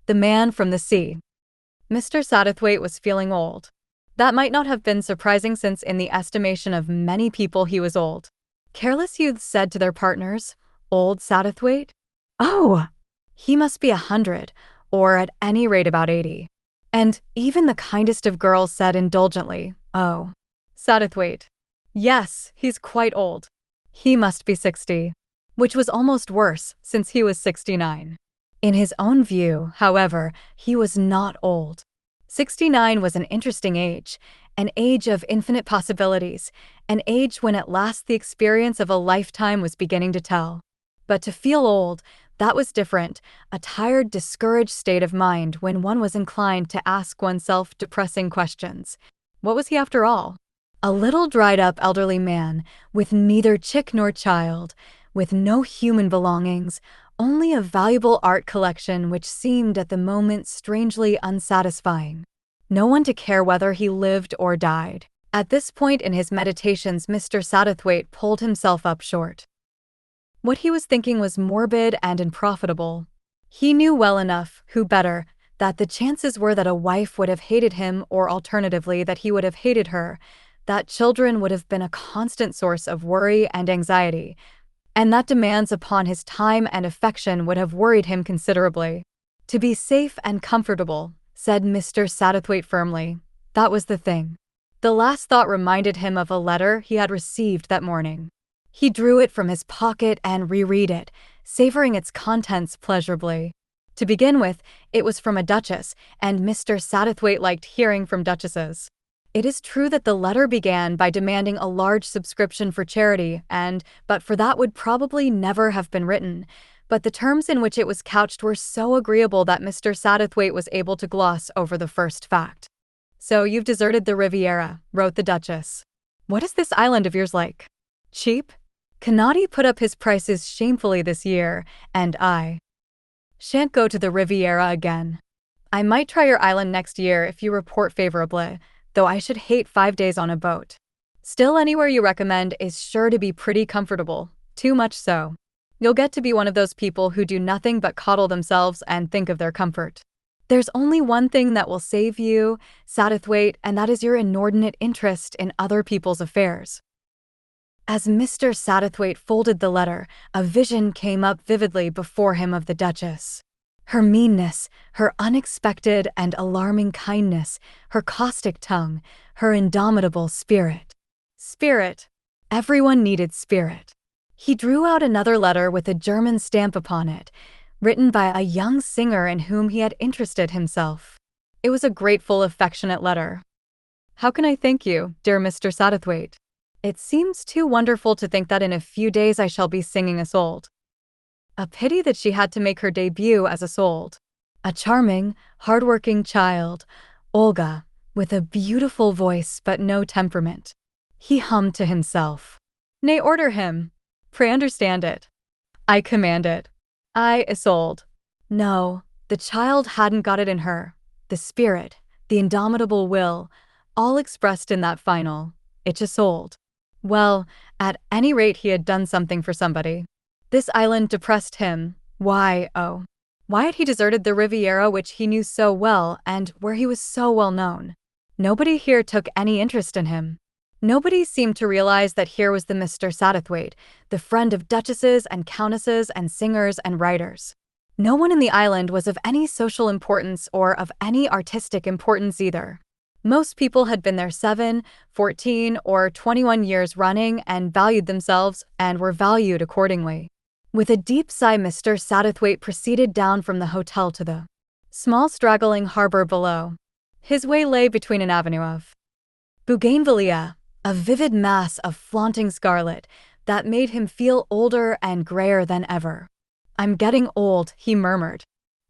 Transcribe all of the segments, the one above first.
The Man from the Sea. Mr. Satterthwaite was feeling old. That might not have been surprising since in the estimation of many people he was old. Careless youths said to their partners, "Old Satterthwaite? Oh, he must be 100, or at any rate about 80. And even the kindest of girls said indulgently, "Oh, Satterthwaite. Yes, he's quite old. He must be 60. Which was almost worse, since he was 69. In his own view, however, he was not old. 69 was an interesting age, an age of infinite possibilities, an age when at last the experience of a lifetime was beginning to tell. But to feel old, that was different, a tired, discouraged state of mind when one was inclined to ask oneself depressing questions. What was he after all? A little dried-up elderly man, with neither chick nor child, with no human belongings, only a valuable art collection which seemed at the moment strangely unsatisfying. No one to care whether he lived or died. At this point in his meditations, Mr. Satterthwaite pulled himself up short. What he was thinking was morbid and unprofitable. He knew well enough, who better, that the chances were that a wife would have hated him, or alternatively that he would have hated her, that children would have been a constant source of worry and anxiety, and that demands upon his time and affection would have worried him considerably. To be safe and comfortable, said Mr. Satterthwaite firmly, that was the thing. The last thought reminded him of a letter he had received that morning. He drew it from his pocket and reread it, savoring its contents pleasurably. To begin with, it was from a duchess, and Mr. Satterthwaite liked hearing from duchesses. It is true that the letter began by demanding a large subscription for charity and, but for that would probably never have been written, but the terms in which it was couched were so agreeable that Mr. Satterthwaite was able to gloss over the first fact. "So you've deserted the Riviera," wrote the Duchess. "What is this island of yours like? Cheap? Cannot put up his prices shamefully this year, and I shan't go to the Riviera again. I might try your island next year if you report favorably, though I should hate 5 days on a boat. Still, anywhere you recommend is sure to be pretty comfortable, too much so. You'll get to be one of those people who do nothing but coddle themselves and think of their comfort. There's only one thing that will save you, Satterthwaite, and that is your inordinate interest in other people's affairs." As Mr. Satterthwaite folded the letter, a vision came up vividly before him of the Duchess. Her meanness, her unexpected and alarming kindness, her caustic tongue, her indomitable spirit. Spirit. Everyone needed spirit. He drew out another letter with a German stamp upon it, written by a young singer in whom he had interested himself. It was a grateful, affectionate letter. "How can I thank you, dear Mr. Satterthwaite? It seems too wonderful to think that in a few days I shall be singing Isolde. A pity that she had to make her debut as Isolde. A charming, hard-working child, Olga, with a beautiful voice but no temperament." He hummed to himself. "Nay, order him. Pray understand it. I command it. I, Isolde." No, the child hadn't got it in her. The spirit, the indomitable will, all expressed in that final, "It's Isolde." Well, at any rate he had done something for somebody. This island depressed him. Why, oh, why had he deserted the Riviera which he knew so well and where he was so well known? Nobody here took any interest in him. Nobody seemed to realize that here was the Mr. Satterthwaite, the friend of duchesses and countesses and singers and writers. No one in the island was of any social importance or of any artistic importance either. Most people had been there 7, 14, or 21 years running and valued themselves and were valued accordingly. With a deep sigh, Mr. Satterthwaite proceeded down from the hotel to the small straggling harbor below. His way lay between an avenue of bougainvillea, a vivid mass of flaunting scarlet that made him feel older and grayer than ever. "I'm getting old," he murmured.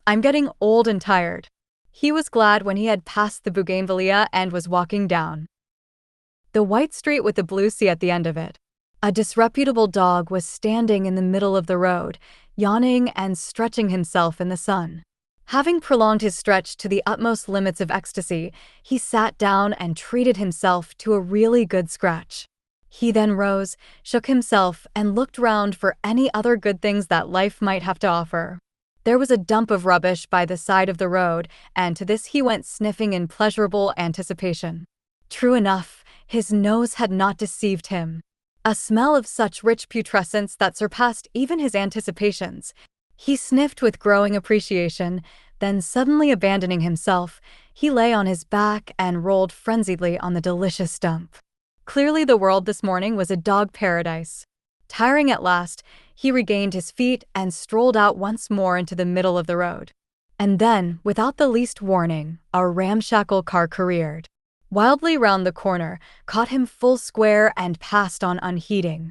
"I'm getting old and tired." He was glad when he had passed the bougainvillea and was walking down the white street with the blue sea at the end of it. A disreputable dog was standing in the middle of the road, yawning and stretching himself in the sun. Having prolonged his stretch to the utmost limits of ecstasy, he sat down and treated himself to a really good scratch. He then rose, shook himself, and looked round for any other good things that life might have to offer. There was a dump of rubbish by the side of the road, and to this he went sniffing in pleasurable anticipation. True enough, his nose had not deceived him. A smell of such rich putrescence that surpassed even his anticipations. He sniffed with growing appreciation, then suddenly abandoning himself, he lay on his back and rolled frenziedly on the delicious dump. Clearly the world this morning was a dog paradise. Tiring at last, he regained his feet and strolled out once more into the middle of the road. And then, without the least warning, a ramshackle car careered wildly round the corner, caught him full square, and passed on unheeding.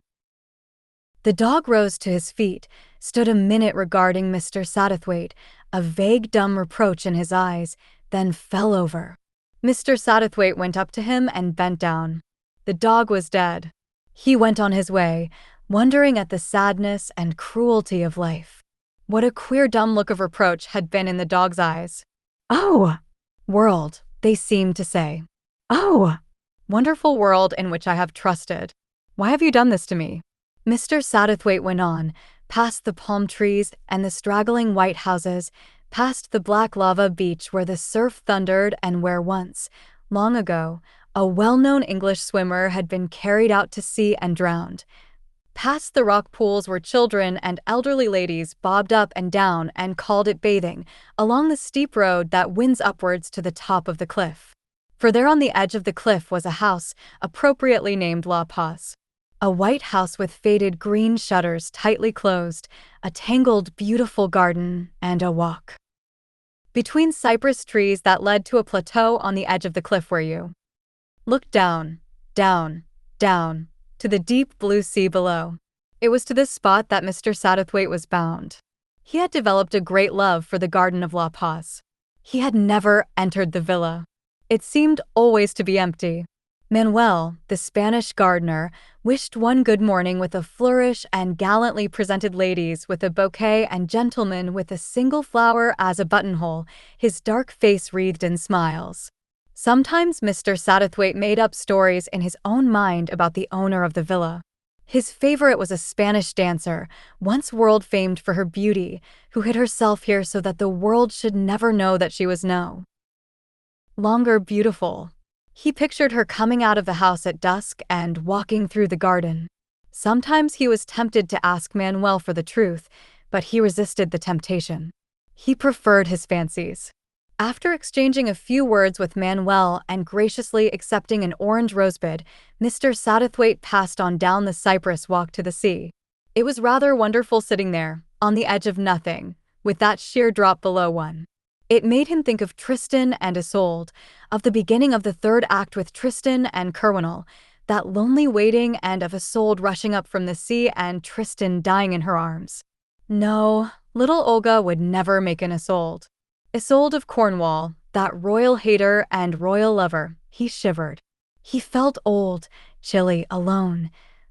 The dog rose to his feet, stood a minute regarding Mr. Satterthwaite, a vague dumb reproach in his eyes, then fell over. Mr. Satterthwaite went up to him and bent down. The dog was dead. He went on his way, wondering at the sadness and cruelty of life. What a queer dumb look of reproach had been in the dog's eyes. "Oh, world," they seemed to say. "Oh, wonderful world in which I have trusted. Why have you done this to me?" Mr. Satterthwaite went on, past the palm trees and the straggling white houses, past the black lava beach where the surf thundered and where once, long ago, a well-known English swimmer had been carried out to sea and drowned. Past the rock pools where children and elderly ladies bobbed up and down and called it bathing, along the steep road that winds upwards to the top of the cliff. For there on the edge of the cliff was a house, appropriately named La Paz. A white house with faded green shutters tightly closed, a tangled, beautiful garden, and a walk between cypress trees that led to a plateau on the edge of the cliff where you looked down, down, down, to the deep blue sea below. It was to this spot that Mr. Satterthwaite was bound. He had developed a great love for the garden of La Paz. He had never entered the villa. It seemed always to be empty. Manuel, the Spanish gardener, wished one good morning with a flourish and gallantly presented ladies with a bouquet and gentlemen with a single flower as a buttonhole, his dark face wreathed in smiles. Sometimes Mr. Satterthwaite made up stories in his own mind about the owner of the villa. His favorite was a Spanish dancer, once world-famed for her beauty, who hid herself here so that the world should never know that she was no longer beautiful. He pictured her coming out of the house at dusk and walking through the garden. Sometimes he was tempted to ask Manuel for the truth, but he resisted the temptation. He preferred his fancies. After exchanging a few words with Manuel and graciously accepting an orange rosebud, Mr. Satterthwaite passed on down the cypress walk to the sea. It was rather wonderful sitting there, on the edge of nothing, with that sheer drop below one. It made him think of Tristan and Isolde, of the beginning of the third act with Tristan and Kerwinal, that lonely waiting, and of Isolde rushing up from the sea and Tristan dying in her arms. No, little Olga would never make an Isolde. Isolde of Cornwall, that royal hater and royal lover, he shivered. He felt old, chilly, alone.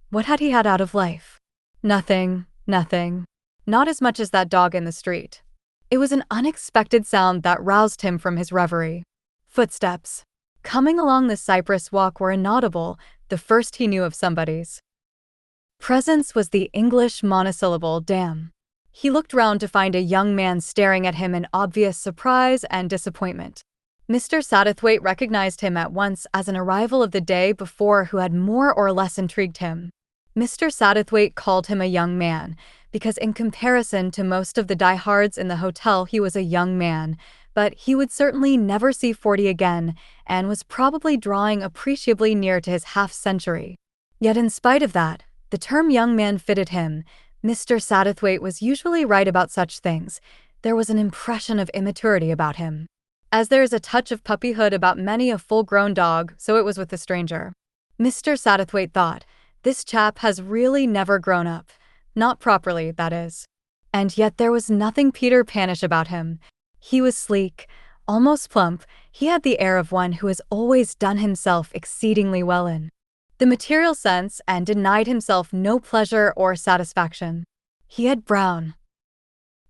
What had he had out of life? Nothing, nothing. Not as much as that dog in the street. It was an unexpected sound that roused him from his reverie. Footsteps, coming along the cypress walk, were inaudible, the first he knew of somebody's presence was the English monosyllable "damn." He looked round to find a young man staring at him in obvious surprise and disappointment. Mr. Satterthwaite recognized him at once as an arrival of the day before who had more or less intrigued him. Mr. Satterthwaite called him a young man, because in comparison to most of the diehards in the hotel he was a young man, but he would certainly never see 40 again, and was probably drawing appreciably near to his half-century. Yet in spite of that, the term young man fitted him. Mr. Satterthwaite was usually right about such things. There was an impression of immaturity about him. As there is a touch of puppyhood about many a full-grown dog, so it was with the stranger. Mr. Satterthwaite thought, this chap has really never grown up. Not properly, that is. And yet there was nothing Peter Panish about him. He was sleek, almost plump. He had the air of one who has always done himself exceedingly well in the material sense and denied himself no pleasure or satisfaction. He had brown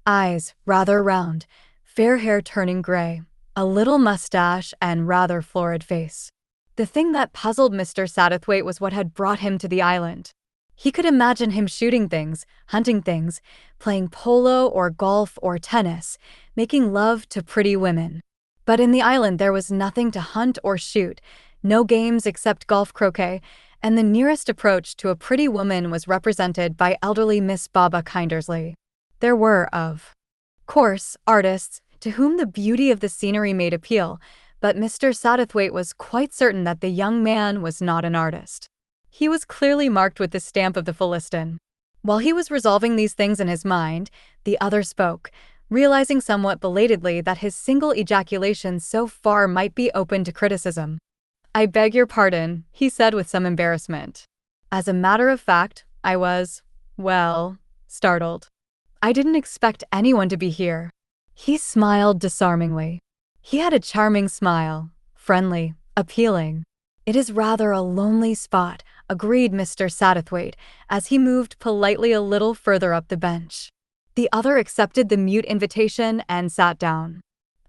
eyes, rather round, fair hair turning gray, a little mustache, and rather florid face. The thing that puzzled Mr. Satterthwaite was what had brought him to the island. He could imagine him shooting things, hunting things, playing polo or golf or tennis, making love to pretty women. But in the island there was nothing to hunt or shoot, no games except golf croquet, and the nearest approach to a pretty woman was represented by elderly Miss Baba Kindersley. There were, of course, artists to whom the beauty of the scenery made appeal, but Mr. Satterthwaite was quite certain that the young man was not an artist. He was clearly marked with the stamp of the Philistine. While he was resolving these things in his mind, the other spoke, realizing somewhat belatedly that his single ejaculation so far might be open to criticism. "I beg your pardon," he said with some embarrassment. "As a matter of fact, I was, well, startled. I didn't expect anyone to be here." He smiled disarmingly. He had a charming smile, friendly, appealing. "It is rather a lonely spot," agreed Mr. Satterthwaite, as he moved politely a little further up the bench. The other accepted the mute invitation and sat down.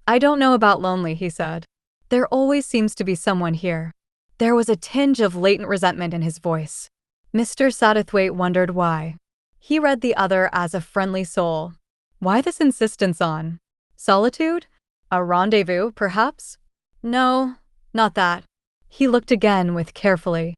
"I don't know about lonely," he said. "There always seems to be someone here." There was a tinge of latent resentment in his voice. Mr. Satterthwaite wondered why. He read the other as a friendly soul. Why this insistence on solitude? A rendezvous, perhaps? No, not that. He looked again with carefully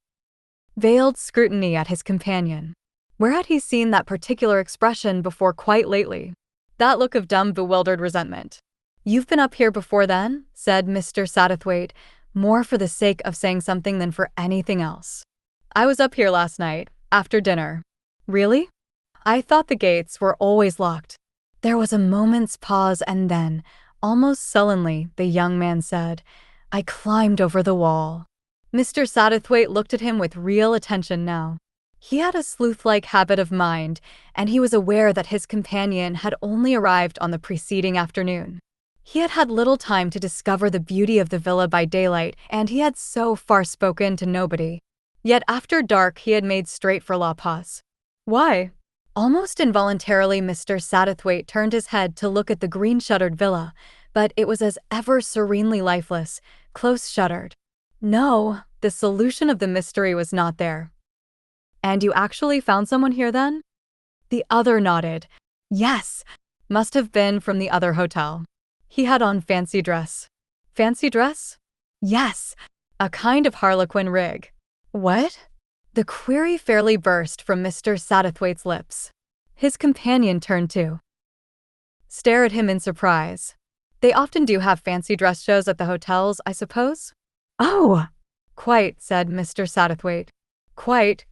veiled scrutiny at his companion. Where had he seen that particular expression before quite lately? That look of dumb, bewildered resentment. "You've been up here before then?" said Mr. Satterthwaite, more for the sake of saying something than for anything else. "I was up here last night, after dinner." "Really? I thought the gates were always locked." There was a moment's pause and then, almost sullenly, the young man said, "I climbed over the wall." Mr. Satterthwaite looked at him with real attention now. He had a sleuth-like habit of mind, and he was aware that his companion had only arrived on the preceding afternoon. He had had little time to discover the beauty of the villa by daylight, and he had so far spoken to nobody. Yet after dark he had made straight for La Paz. Why? Almost involuntarily Mr. Satterthwaite turned his head to look at the green-shuttered villa, but it was as ever serenely lifeless, close-shuttered. No, the solution of the mystery was not there. "And you actually found someone here then?" The other nodded. "Yes, must have been from the other hotel. He had on fancy dress." "Fancy dress?" "Yes, a kind of Harley Quin rig." "What?" The query fairly burst from Mr. Satterthwaite's lips. His companion turned to stare at him in surprise. "They often do have fancy dress shows at the hotels, I suppose?" "Oh!" "Quite," said Mr. Satterthwaite. Quite.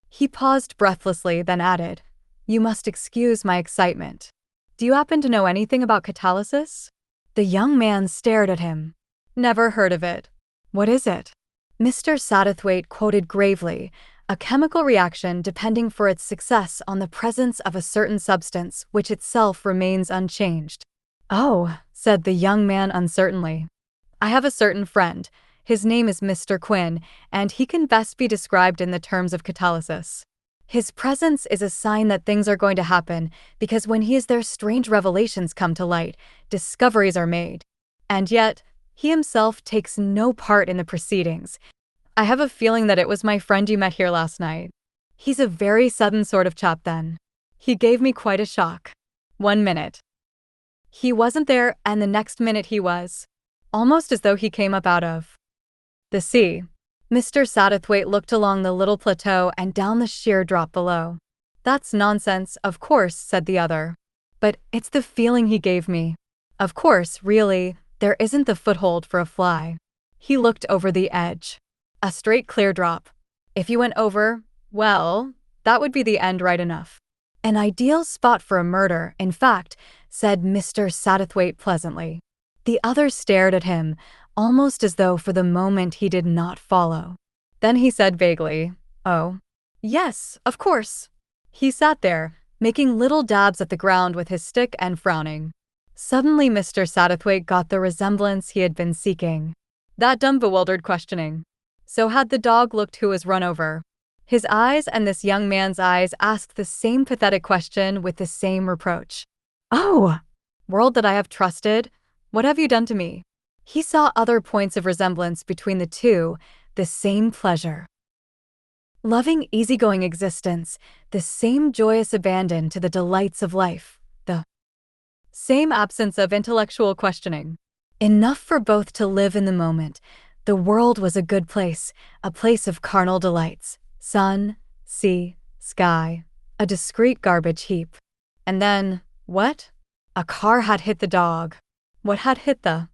He paused breathlessly, then added, "You must excuse my excitement. Do you happen to know anything about catalysis?" The young man stared at him. "Never heard of it. What is it?" Mr. Satterthwaite quoted gravely, "A chemical reaction depending for its success on the presence of a certain substance which itself remains unchanged." "Oh," said the young man uncertainly. "I have a certain friend. His name is Mr. Quin, and he can best be described in the terms of catalysis. His presence is a sign that things are going to happen, because when he is there strange revelations come to light, discoveries are made. And yet, he himself takes no part in the proceedings. I have a feeling that it was my friend you met here last night. He's a very sudden sort of chap then. He gave me quite a shock. 1 minute he wasn't there, and the next minute he was. Almost as though he came up out of the sea." Mr. Satterthwaite looked along the little plateau and down the sheer drop below. "That's nonsense, of course," said the other. "But it's the feeling he gave me. Of course, really, there isn't the foothold for a fly." He looked over the edge. A straight clear drop. If you went over, well, that would be the end right enough. "An ideal spot for a murder, in fact," said Mr. Satterthwaite pleasantly. The other stared at him, almost as though for the moment he did not follow. Then he said vaguely, "Oh, yes, of course." He sat there, making little dabs at the ground with his stick and frowning. Suddenly Mr. Satterthwaite got the resemblance he had been seeking. That dumb, bewildered questioning. So had the dog looked who was run over? His eyes and this young man's eyes asked the same pathetic question with the same reproach. "Oh, world that I have trusted, what have you done to me?" He saw other points of resemblance between the two, the same pleasure. Loving easygoing existence, the same joyous abandon to the delights of life, the same absence of intellectual questioning. Enough for both to live in the moment. The world was a good place, a place of carnal delights. Sun, sea, sky, a discreet garbage heap. And then, what? A car had hit the dog. What had hit the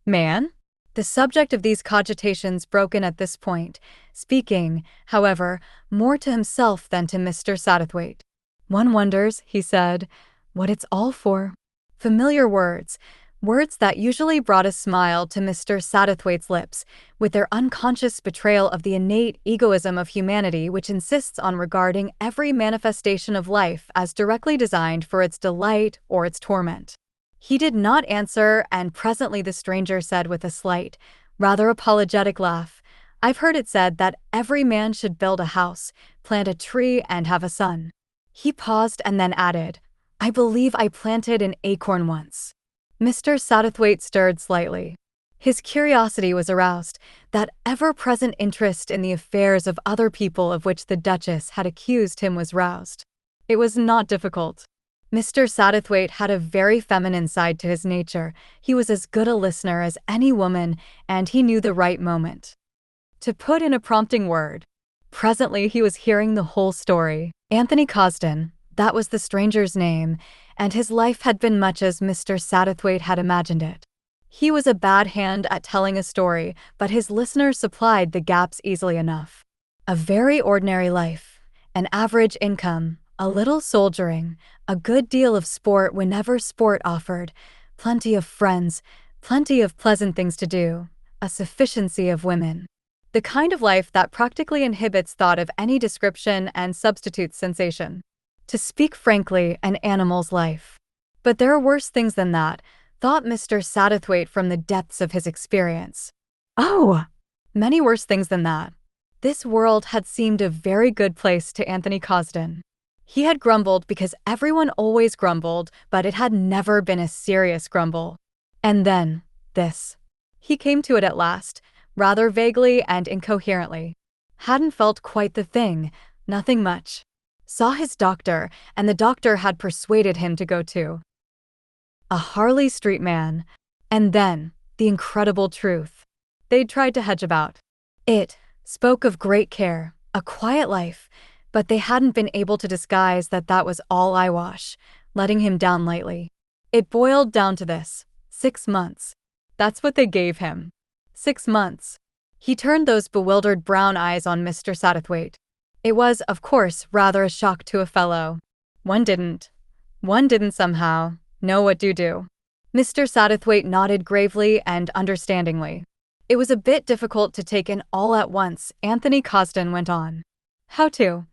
man? The subject of these cogitations broke in at this point, speaking, however, more to himself than to Mr. Satterthwaite. One wonders, he said, what it's all for. Familiar words, words that usually brought a smile to Mr. Satterthwaite's lips, with their unconscious betrayal of the innate egoism of humanity which insists on regarding every manifestation of life as directly designed for its delight or its torment. He did not answer, and presently the stranger said with a slight, rather apologetic laugh, I've heard it said that every man should build a house, plant a tree, and have a son. He paused and then added, I believe I planted an acorn once. Mr. Satterthwaite stirred slightly. His curiosity was aroused, that ever-present interest in the affairs of other people of which the Duchess had accused him was roused. It was not difficult. Mr. Satterthwaite had a very feminine side to his nature. He was as good a listener as any woman, and he knew the right moment to put in a prompting word. Presently he was hearing the whole story. Anthony Cosden, that was the stranger's name, and his life had been much as Mr. Satterthwaite had imagined it. He was a bad hand at telling a story, but his listeners supplied the gaps easily enough. A very ordinary life, an average income, a little soldiering, a good deal of sport whenever sport offered, plenty of friends, plenty of pleasant things to do, a sufficiency of women. The kind of life that practically inhibits thought of any description and substitutes sensation. To speak frankly, an animal's life. But there are worse things than that, thought Mr. Satterthwaite from the depths of his experience. Oh! Many worse things than that. This world had seemed a very good place to Anthony Cosden. He had grumbled because everyone always grumbled, but it had never been a serious grumble. And then, this. He came to it at last, rather vaguely and incoherently. Hadn't felt quite the thing, nothing much. Saw his doctor, and the doctor had persuaded him to go to a Harley Street man. And then, the incredible truth. They'd tried to hedge about it, spoke of great care, a quiet life, but they hadn't been able to disguise that that was all eyewash, letting him down lightly. It boiled down to this: 6 months. That's what they gave him. 6 months. He turned those bewildered brown eyes on Mr. Satterthwaite. It was, of course, rather a shock to a fellow. One didn't somehow know what to do. Mr. Satterthwaite nodded gravely and understandingly. It was a bit difficult to take in all at once. Anthony Cosden went on. How to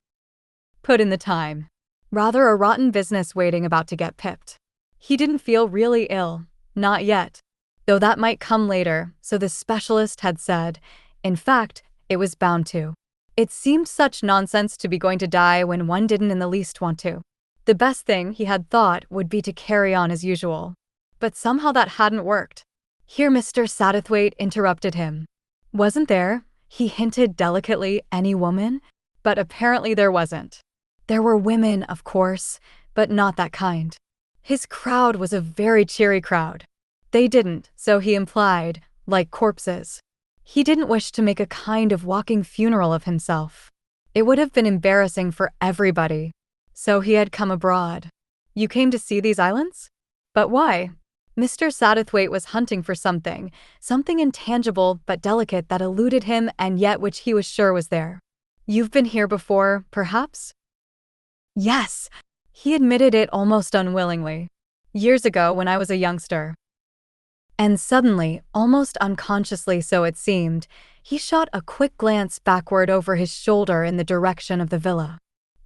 put in the time. Rather a rotten business waiting about to get pipped. He didn't feel really ill, not yet. Though that might come later, so the specialist had said. In fact, it was bound to. It seemed such nonsense to be going to die when one didn't in the least want to. The best thing, he had thought, would be to carry on as usual. But somehow that hadn't worked. Here Mr. Satterthwaite interrupted him. Wasn't there, he hinted delicately, any woman? But apparently there wasn't. There were women, of course, but not that kind. His crowd was a very cheery crowd. They didn't, so he implied, like corpses. He didn't wish to make a kind of walking funeral of himself. It would have been embarrassing for everybody. So he had come abroad. You came to see these islands? But why? Mr. Satterthwaite was hunting for something intangible but delicate that eluded him and yet which he was sure was there. You've been here before, perhaps? Yes, he admitted it almost unwillingly. Years ago when I was a youngster. And suddenly, almost unconsciously so it seemed, he shot a quick glance backward over his shoulder in the direction of the villa.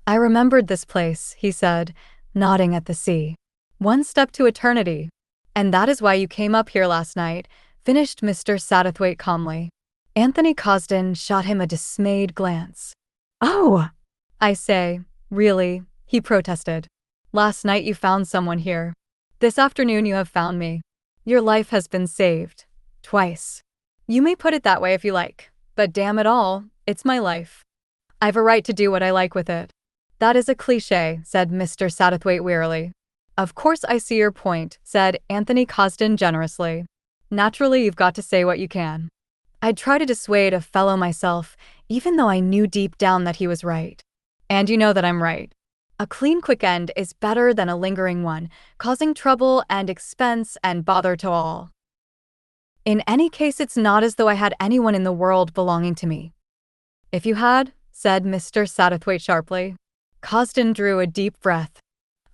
I remembered this place, he said, nodding at the sea. One step to eternity. And that is why you came up here last night, finished Mr. Satterthwaite calmly. Anthony Cosden shot him a dismayed glance. Oh! I say, really, he protested. Last night you found someone here. This afternoon you have found me. Your life has been saved. Twice. You may put it that way if you like, but damn it all, it's my life. I've a right to do what I like with it. That is a cliché, said Mr. Satterthwaite wearily. Of course I see your point, said Anthony Cosden generously. Naturally, you've got to say what you can. I'd try to dissuade a fellow myself, even though I knew deep down that he was right. And you know that I'm right. A clean, quick end is better than a lingering one, causing trouble and expense and bother to all. In any case, it's not as though I had anyone in the world belonging to me. If you had, said Mr. Satterthwaite sharply. Cosden drew a deep breath.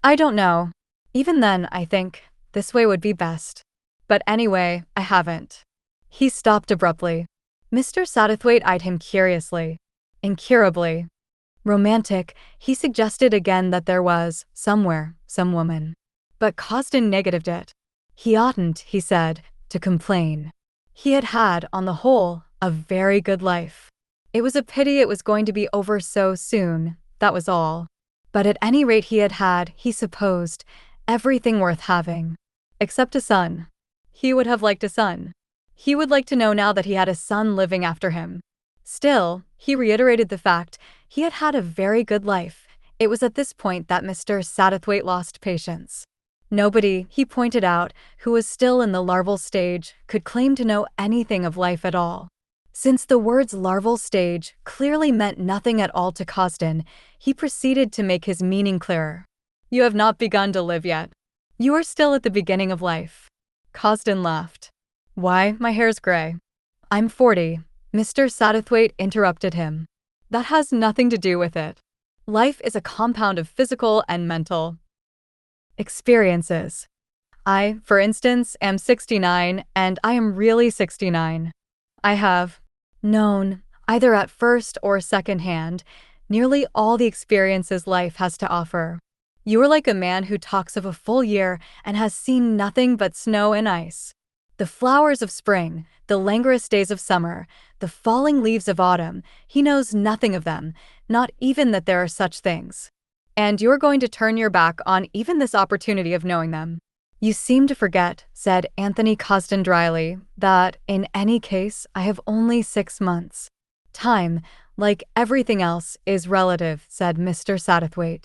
I don't know. Even then, I think, this way would be best. But anyway, I haven't. He stopped abruptly. Mr. Satterthwaite eyed him curiously. Incurably. Romantic, he suggested again that there was, somewhere, some woman. But Cosden negatived it. He oughtn't, he said, to complain. He had had, on the whole, a very good life. It was a pity it was going to be over so soon, that was all. But at any rate he had had, he supposed, everything worth having. Except a son. He would have liked a son. He would like to know now that he had a son living after him. Still, he reiterated the fact, he had had a very good life. It was at this point that Mr. Satterthwaite lost patience. Nobody, he pointed out, who was still in the larval stage, could claim to know anything of life at all. Since the words larval stage clearly meant nothing at all to Cosden, he proceeded to make his meaning clearer. You have not begun to live yet. You are still at the beginning of life. Cosden laughed. Why, my hair's gray. I'm 40. Mr. Satterthwaite interrupted him. That has nothing to do with it. Life is a compound of physical and mental experiences. I, for instance, am 69, and I am really 69. I have known, either at first or second hand, nearly all the experiences life has to offer. You are like a man who talks of a full year and has seen nothing but snow and ice. The flowers of spring, the languorous days of summer, the falling leaves of autumn, he knows nothing of them, not even that there are such things. And you're going to turn your back on even this opportunity of knowing them. You seem to forget, said Anthony Cosden dryly, that, in any case, I have only 6 months. Time, like everything else, is relative, said Mr. Satterthwaite.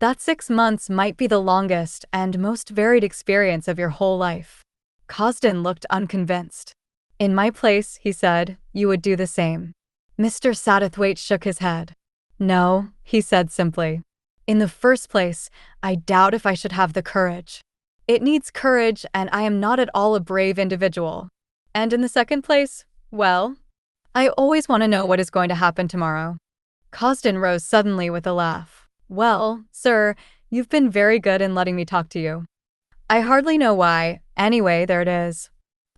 That 6 months might be the longest and most varied experience of your whole life. Cosden looked unconvinced. In my place, he said, you would do the same. Mr. Satterthwaite shook his head. No, he said simply. In the first place, I doubt if I should have the courage. It needs courage, and I am not at all a brave individual. And in the second place, well, I always want to know what is going to happen tomorrow. Cosden rose suddenly with a laugh. Well, sir, you've been very good in letting me talk to you. I hardly know why. Anyway, there it is.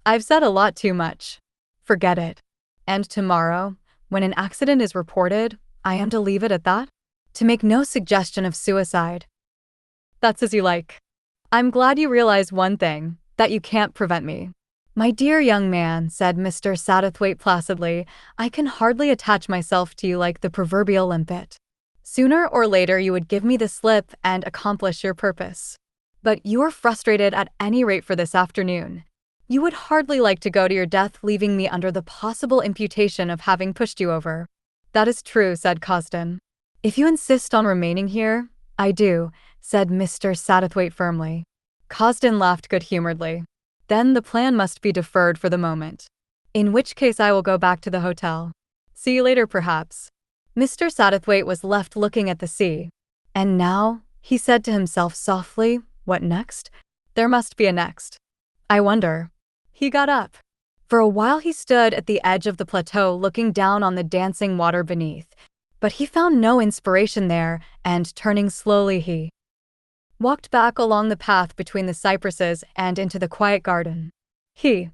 I've said a lot too much. Forget it. And tomorrow, when an accident is reported, I am to leave it at that? To make no suggestion of suicide. That's as you like. I'm glad you realize one thing, that you can't prevent me. My dear young man, said Mr. Satterthwaite placidly, I can hardly attach myself to you like the proverbial limpet. Sooner or later you would give me the slip and accomplish your purpose. But you're frustrated at any rate for this afternoon. You would hardly like to go to your death leaving me under the possible imputation of having pushed you over. That is true, said Cosden. If you insist on remaining here, I do, said Mr. Satterthwaite firmly. Cosden laughed good-humoredly. Then the plan must be deferred for the moment. In which case I will go back to the hotel. See you later, perhaps. Mr. Satterthwaite was left looking at the sea. And now, he said to himself softly, what next? There must be a next. I wonder. He got up. For a while he stood at the edge of the plateau looking down on the dancing water beneath. But he found no inspiration there, and turning slowly he walked back along the path between the cypresses and into the quiet garden. He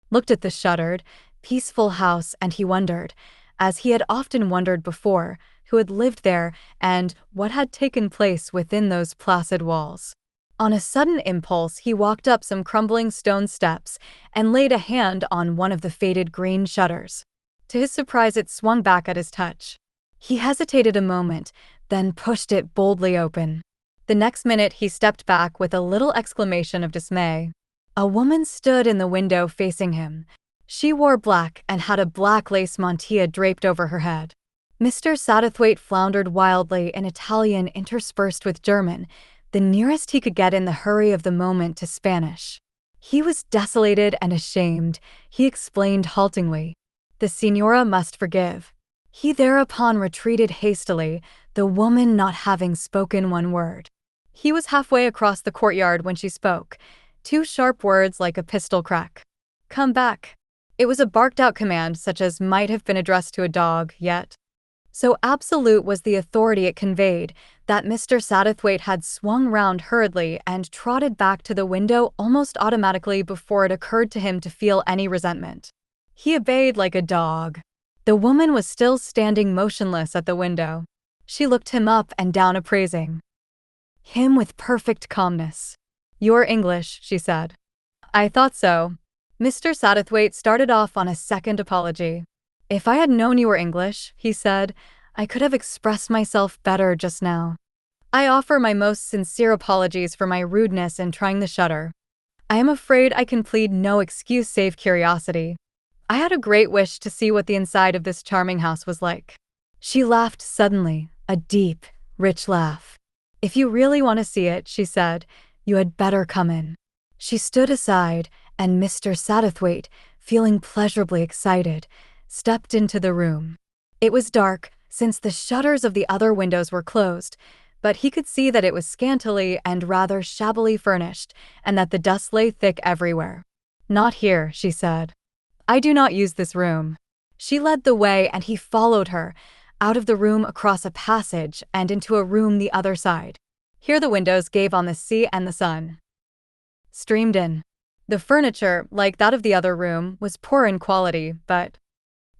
looked at the shuttered, peaceful house and he wondered, as he had often wondered before, who had lived there and what had taken place within those placid walls. On a sudden impulse, he walked up some crumbling stone steps and laid a hand on one of the faded green shutters. To his surprise, it swung back at his touch. He hesitated a moment, then pushed it boldly open. The next minute, he stepped back with a little exclamation of dismay. A woman stood in the window facing him. She wore black and had a black lace mantilla draped over her head. Mr. Satterthwaite floundered wildly in Italian interspersed with German, the nearest he could get in the hurry of the moment to Spanish. He was desolated and ashamed, he explained haltingly. The Signora must forgive. He thereupon retreated hastily, the woman not having spoken one word. He was halfway across the courtyard when she spoke, 2 sharp words like a pistol crack. Come back. It was a barked-out command such as might have been addressed to a dog, yet so absolute was the authority it conveyed that Mr. Satterthwaite had swung round hurriedly and trotted back to the window almost automatically before it occurred to him to feel any resentment. He obeyed like a dog. The woman was still standing motionless at the window. She looked him up and down appraising him with perfect calmness. You're English, she said. I thought so. Mr. Satterthwaite started off on a second apology. If I had known you were English, he said, I could have expressed myself better just now. I offer my most sincere apologies for my rudeness in trying the shutter. I am afraid I can plead no excuse save curiosity. I had a great wish to see what the inside of this charming house was like. She laughed suddenly, a deep, rich laugh. If you really want to see it, she said, you had better come in. She stood aside, and Mr. Satterthwaite, feeling pleasurably excited, stepped into the room. It was dark, since the shutters of the other windows were closed, but he could see that it was scantily and rather shabbily furnished, and that the dust lay thick everywhere. Not here, she said. I do not use this room. She led the way and he followed her, out of the room across a passage and into a room the other side. Here the windows gave on the sea and the sun streamed in. The furniture, like that of the other room, was poor in quality, but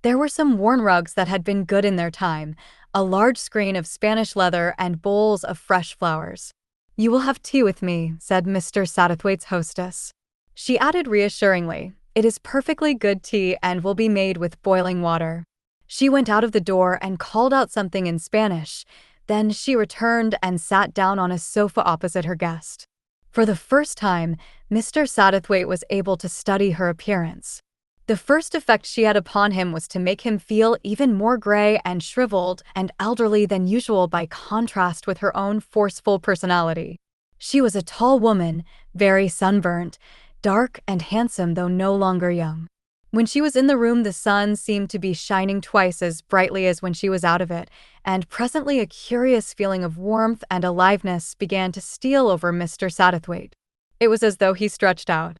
there were some worn rugs that had been good in their time, a large screen of Spanish leather and bowls of fresh flowers. You will have tea with me, said Mr. Satterthwaite's hostess. She added reassuringly, it is perfectly good tea and will be made with boiling water. She went out of the door and called out something in Spanish. Then she returned and sat down on a sofa opposite her guest. For the first time, Mr. Satterthwaite was able to study her appearance. The first effect she had upon him was to make him feel even more gray and shriveled and elderly than usual by contrast with her own forceful personality. She was a tall woman, very sunburnt, dark and handsome though no longer young. When she was in the room, the sun seemed to be shining twice as brightly as when she was out of it, and presently a curious feeling of warmth and aliveness began to steal over Mr. Satterthwaite. It was as though he stretched out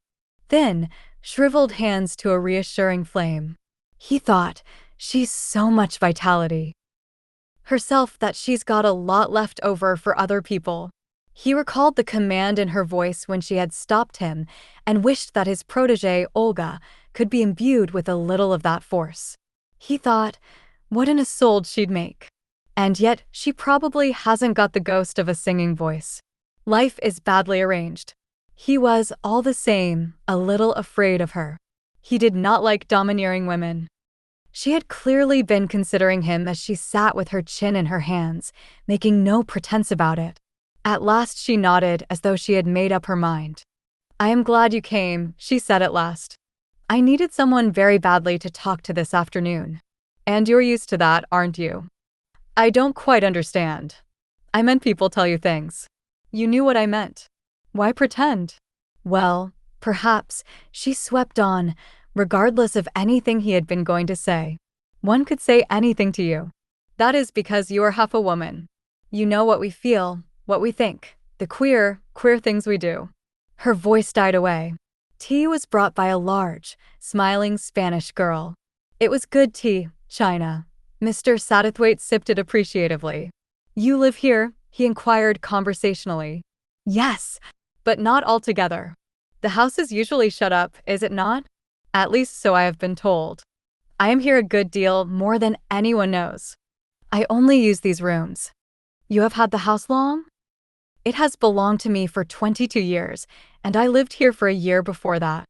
thin, shriveled hands to a reassuring flame. He thought, she's so much vitality herself that she's got a lot left over for other people. He recalled the command in her voice when she had stopped him and wished that his protégée, Olga, could be imbued with a little of that force. He thought, what an Isolde she'd make. And yet, she probably hasn't got the ghost of a singing voice. Life is badly arranged. He was, all the same, a little afraid of her. He did not like domineering women. She had clearly been considering him as she sat with her chin in her hands, making no pretense about it. At last she nodded as though she had made up her mind. I am glad you came, she said at last. I needed someone very badly to talk to this afternoon. And you're used to that, aren't you? I don't quite understand. I meant people tell you things. You knew what I meant. Why pretend? Well, perhaps, she swept on, regardless of anything he had been going to say. One could say anything to you. That is because you are half a woman. You know what we feel, what we think, the queer things we do. Her voice died away. Tea was brought by a large, smiling Spanish girl. It was good tea, China. Mr. Satterthwaite sipped it appreciatively. You live here? He inquired conversationally. Yes, but not altogether. The house is usually shut up, is it not? At least so I have been told. I am here a good deal, more than anyone knows. I only use these rooms. You have had the house long? It has belonged to me for 22 years, and I lived here for a year before that.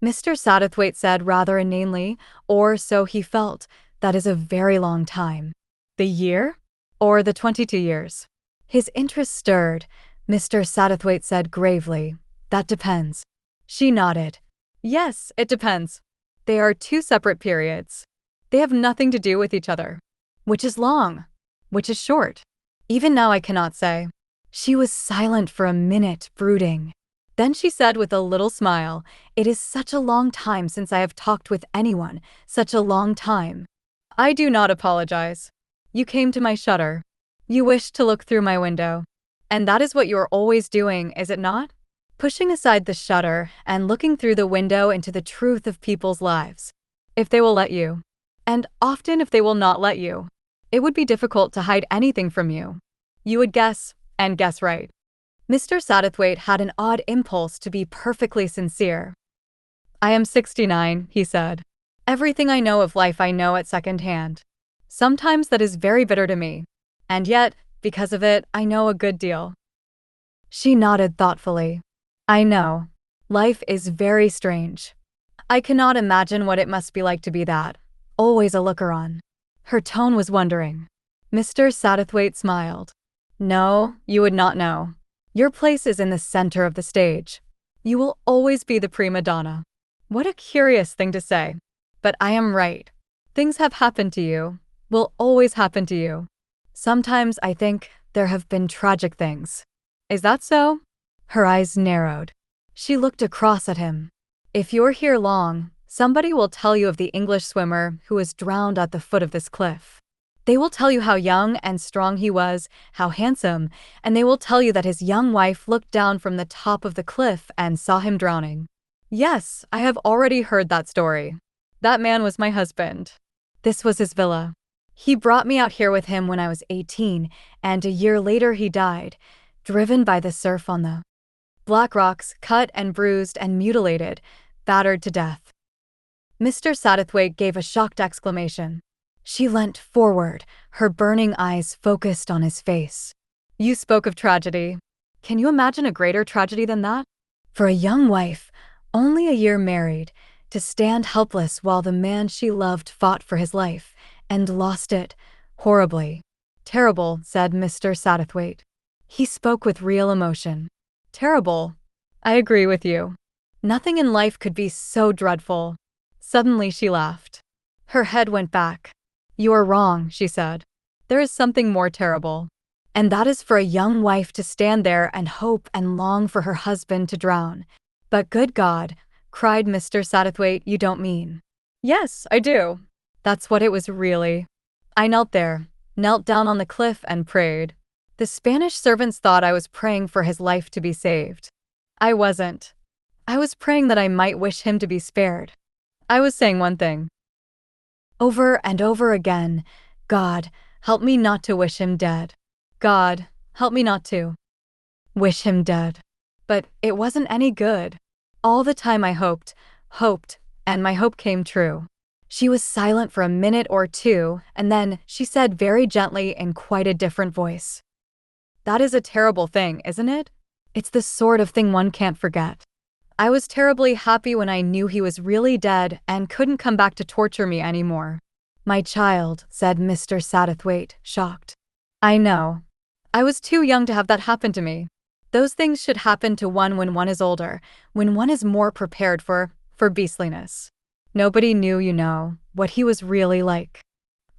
Mr. Satterthwaite said rather inanely, or so he felt, that is a very long time. The year? Or the 22 years? His interest stirred. Mr. Satterthwaite said gravely, that depends. She nodded. Yes, it depends. They are 2 separate periods. They have nothing to do with each other. Which is long? Which is short? Even now I cannot say. She was silent for a minute, brooding. Then she said with a little smile, "It is such a long time since I have talked with anyone, such a long time." I do not apologize. You came to my shutter. You wished to look through my window. And that is what you are always doing, is it not? Pushing aside the shutter and looking through the window into the truth of people's lives. If they will let you. And often if they will not let you. It would be difficult to hide anything from you. You would guess, and guess right. Mr. Satterthwaite had an odd impulse to be perfectly sincere. "I am 69, he said. "Everything I know of life I know at second hand. Sometimes that is very bitter to me. And yet, because of it, I know a good deal." She nodded thoughtfully. "I know. Life is very strange. I cannot imagine what it must be like to be that, always a looker-on." Her tone was wondering. Mr. Satterthwaite smiled. "No, you would not know. Your place is in the center of the stage. You will always be the prima donna." What a curious thing to say. But I am right. Things have happened to you, will always happen to you. Sometimes I think there have been tragic things. Is that so? Her eyes narrowed. She looked across at him. "If you're here long, somebody will tell you of the English swimmer who was drowned at the foot of this cliff. They will tell you how young and strong he was, how handsome, and they will tell you that his young wife looked down from the top of the cliff and saw him drowning. Yes, I have already heard that story. That man was my husband. This was his villa. He brought me out here with him when I was 18, and a year later he died, driven by the surf on the black rocks, cut and bruised and mutilated, battered to death." Mr. Satterthwaite gave a shocked exclamation. She leant forward, her burning eyes focused on his face. "You spoke of tragedy. Can you imagine a greater tragedy than that? For a young wife, only a year married, to stand helpless while the man she loved fought for his life, and lost it, horribly." "Terrible," said Mr. Satterthwaite. He spoke with real emotion. "Terrible. I agree with you. Nothing in life could be so dreadful." Suddenly she laughed. Her head went back. "You are wrong," she said. "There is something more terrible. And that is for a young wife to stand there and hope and long for her husband to drown." "But good God," cried Mr. Satterthwaite, "you don't mean—" "Yes, I do. That's what it was really. I knelt down on the cliff and prayed. The Spanish servants thought I was praying for his life to be saved. I wasn't. I was praying that I might wish him to be spared. I was saying one thing over and over again: God, help me not to wish him dead. God, help me not to wish him dead." But it wasn't any good. All the time I hoped, and my hope came true. She was silent for a minute or two, and then she said very gently in quite a different voice, "That is a terrible thing, isn't it? It's the sort of thing one can't forget. I was terribly happy when I knew he was really dead and couldn't come back to torture me anymore." "My child," said Mr. Satterthwaite, shocked. "I know. I was too young to have that happen to me. Those things should happen to one when one is older, when one is more prepared for beastliness. Nobody knew, you know, what he was really like.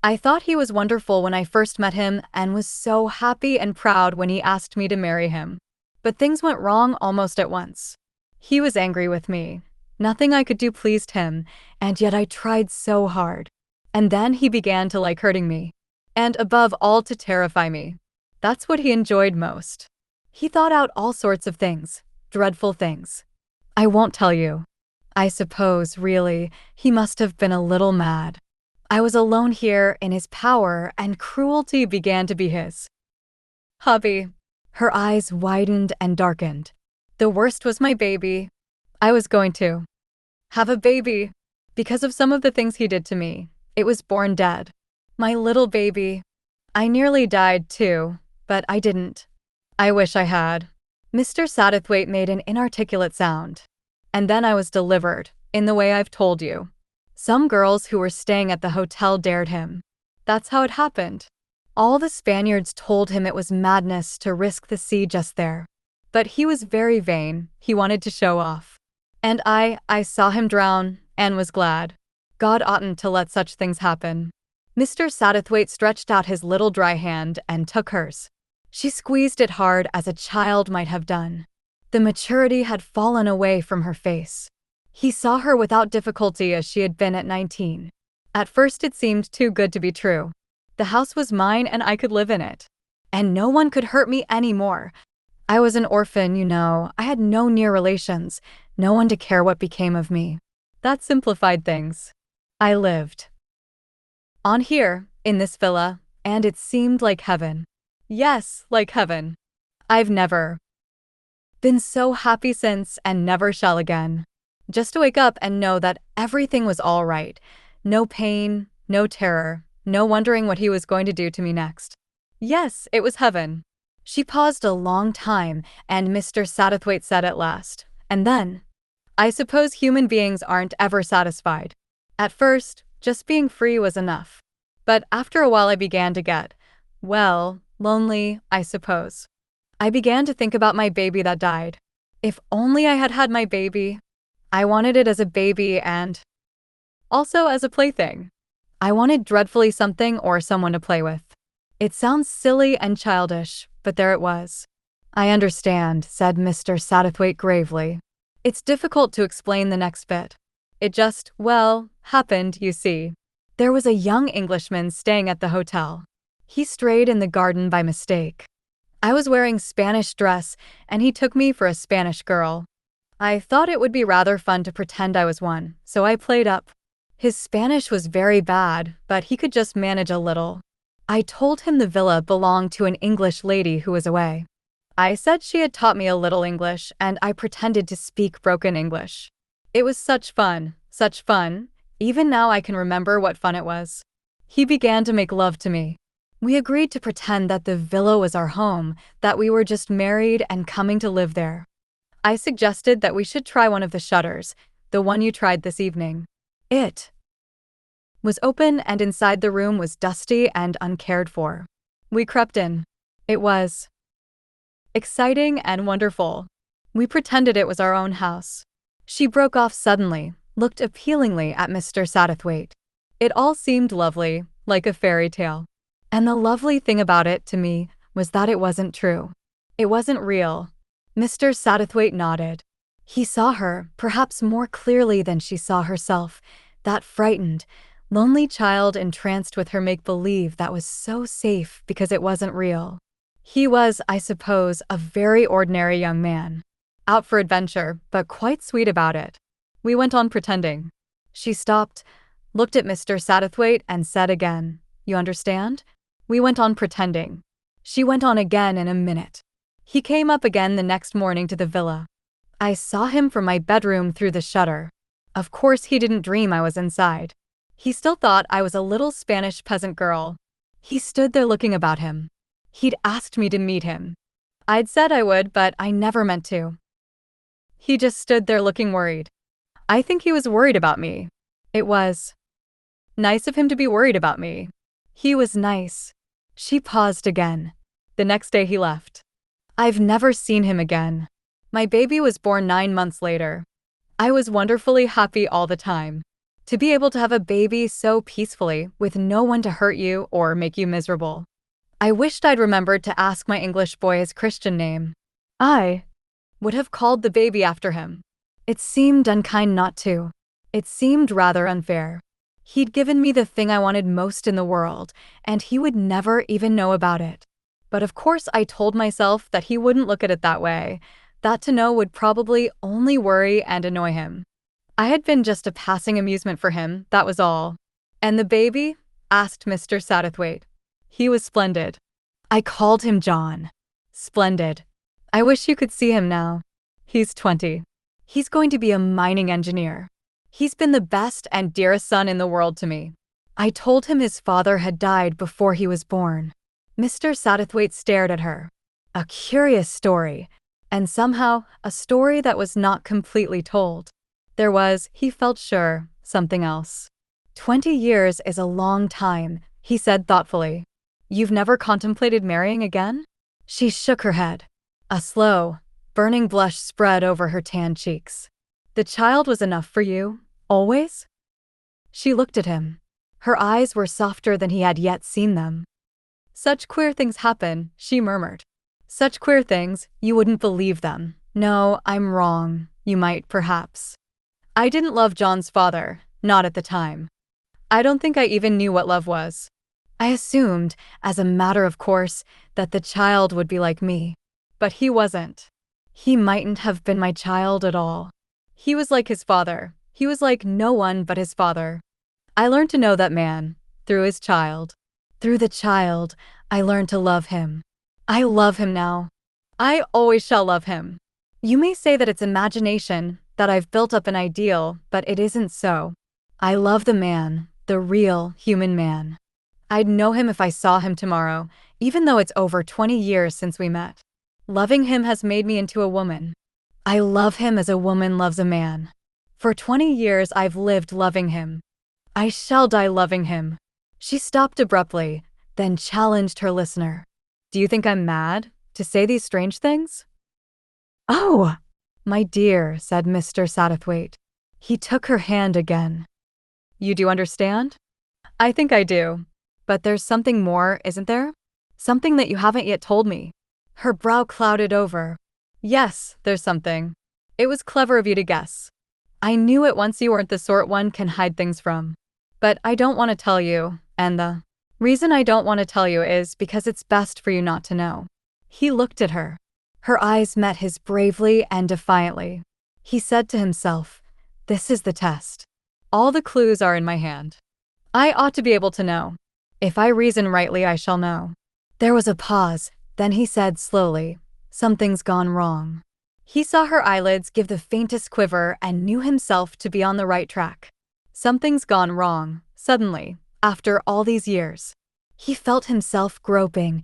I thought he was wonderful when I first met him and was so happy and proud when he asked me to marry him. But things went wrong almost at once. He was angry with me. Nothing I could do pleased him, and yet I tried so hard. And then he began to like hurting me. And above all, to terrify me. That's what he enjoyed most. He thought out all sorts of things, dreadful things. I won't tell you. I suppose, really, he must have been a little mad. I was alone here in his power, and cruelty began to be his hobby." Her eyes widened and darkened. "The worst was my baby. I was going to have a baby. Because of some of the things he did to me, it was born dead. My little baby. I nearly died too, but I didn't. I wish I had." Mr. Satterthwaite made an inarticulate sound. "And then I was delivered, in the way I've told you. Some girls who were staying at the hotel dared him. That's how it happened. All the Spaniards told him it was madness to risk the sea just there. But he was very vain, he wanted to show off. And I saw him drown, and was glad. God oughtn't to let such things happen. Mr. Satterthwaite stretched out his little dry hand and took hers. She squeezed it hard as a child might have done. The maturity had fallen away from her face. He saw her without difficulty as she had been at 19. At first it seemed too good to be true. The house was mine and I could live in it. And no one could hurt me anymore. I was an orphan, you know. I had no near relations, no one to care what became of me. That simplified things. I lived on here, in this villa, and it seemed like heaven. Yes, like heaven. I've never been so happy since and never shall again. Just to wake up and know that everything was all right. No pain, no terror, no wondering what he was going to do to me next. Yes, it was heaven. She paused a long time, and Mr. Satterthwaite said at last, and then, I suppose human beings aren't ever satisfied. At first, just being free was enough. But after a while I began to get, well, lonely, I suppose. I began to think about my baby that died. If only I had had my baby. I wanted it as a baby and also as a plaything. I wanted dreadfully something or someone to play with. It sounds silly and childish, but there it was. I understand, said Mr. Satterthwaite gravely. It's difficult to explain the next bit. It just, well, happened, you see. There was a young Englishman staying at the hotel. He strayed in the garden by mistake. I was wearing Spanish dress, and he took me for a Spanish girl. I thought it would be rather fun to pretend I was one, so I played up. His Spanish was very bad, but he could just manage a little. I told him the villa belonged to an English lady who was away. I said she had taught me a little English, and I pretended to speak broken English. It was such fun, such fun. Even now I can remember what fun it was. He began to make love to me. We agreed to pretend that the villa was our home, that we were just married and coming to live there. I suggested that we should try one of the shutters, the one you tried this evening. It was open and inside the room was dusty and uncared for. We crept in. It was exciting and wonderful. We pretended it was our own house. She broke off suddenly, looked appealingly at Mr. Satterthwaite. It all seemed lovely, like a fairy tale. And the lovely thing about it, to me, was that it wasn't true. It wasn't real. Mr. Satterthwaite nodded. He saw her, perhaps more clearly than she saw herself, that frightened, lonely child entranced with her make-believe that was so safe because it wasn't real. He was, I suppose, a very ordinary young man. Out for adventure, but quite sweet about it. We went on pretending. She stopped, looked at Mr. Satterthwaite, and said again, You understand? We went on pretending. She went on again in a minute. He came up again the next morning to the villa. I saw him from my bedroom through the shutter. Of course he didn't dream I was inside. He still thought I was a little Spanish peasant girl. He stood there looking about him. He'd asked me to meet him. I'd said I would, but I never meant to. He just stood there looking worried. I think he was worried about me. It was nice of him to be worried about me. He was nice. She paused again. The next day he left. I've never seen him again. My baby was born 9 months later. I was wonderfully happy all the time. To be able to have a baby so peacefully, with no one to hurt you or make you miserable. I wished I'd remembered to ask my English boy his Christian name. I would have called the baby after him. It seemed unkind not to. It seemed rather unfair. He'd given me the thing I wanted most in the world, and he would never even know about it. But of course I told myself that he wouldn't look at it that way, that to know would probably only worry and annoy him. I had been just a passing amusement for him, that was all. And the baby? Asked Mr. Satterthwaite. He was splendid. I called him John. Splendid. I wish you could see him now. He's 20. He's going to be a mining engineer. He's been the best and dearest son in the world to me. I told him his father had died before he was born. Mr. Satterthwaite stared at her. A curious story, and somehow a story that was not completely told. There was, he felt sure, something else. 20 years is a long time, he said thoughtfully. You've never contemplated marrying again? She shook her head. A slow, burning blush spread over her tan cheeks. The child was enough for you, always? She looked at him. Her eyes were softer than he had yet seen them. "Such queer things happen," she murmured. "Such queer things, you wouldn't believe them. No, I'm wrong. You might, perhaps. I didn't love John's father, not at the time. I don't think I even knew what love was. I assumed, as a matter of course, that the child would be like me. But he wasn't. He mightn't have been my child at all. He was like his father. He was like no one but his father. I learned to know that man, through his child. Through the child, I learned to love him. I love him now. I always shall love him. You may say that it's imagination, that I've built up an ideal, but it isn't so. I love the man, the real human man. I'd know him if I saw him tomorrow, even though it's over 20 years since we met. Loving him has made me into a woman. I love him as a woman loves a man. For 20 years I've lived loving him. I shall die loving him." She stopped abruptly, then challenged her listener. "Do you think I'm mad to say these strange things?" "Oh, my dear," said Mr. Satterthwaite. He took her hand again. "You do understand?" "I think I do. But there's something more, isn't there? Something that you haven't yet told me." Her brow clouded over. "Yes, there's something. It was clever of you to guess. I knew at once you weren't the sort one can hide things from. But I don't want to tell you, and the reason I don't want to tell you is because it's best for you not to know." He looked at her. Her eyes met his bravely and defiantly. He said to himself, "This is the test. All the clues are in my hand. I ought to be able to know. If I reason rightly, I shall know." There was a pause, then he said slowly, "Something's gone wrong." He saw her eyelids give the faintest quiver and knew himself to be on the right track. Something's gone wrong, suddenly, after all these years. He felt himself groping,